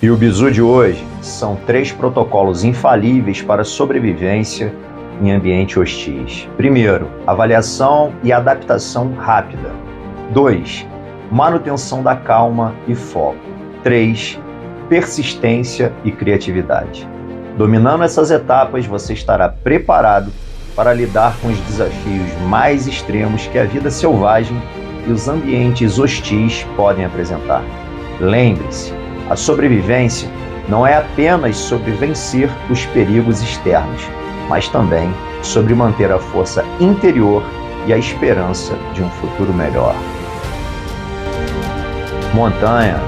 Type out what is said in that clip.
E o bizu de hoje são 3 protocolos infalíveis para a sobrevivência em ambientes hostis. Primeiro, avaliação e adaptação rápida. 2, manutenção da calma e foco. 3, persistência e criatividade. Dominando essas etapas, você estará preparado para lidar com os desafios mais extremos que a vida selvagem e os ambientes hostis podem apresentar. Lembre-se, a sobrevivência não é apenas sobre vencer os perigos externos, mas também sobre manter a força interior e a esperança de um futuro melhor. Montanha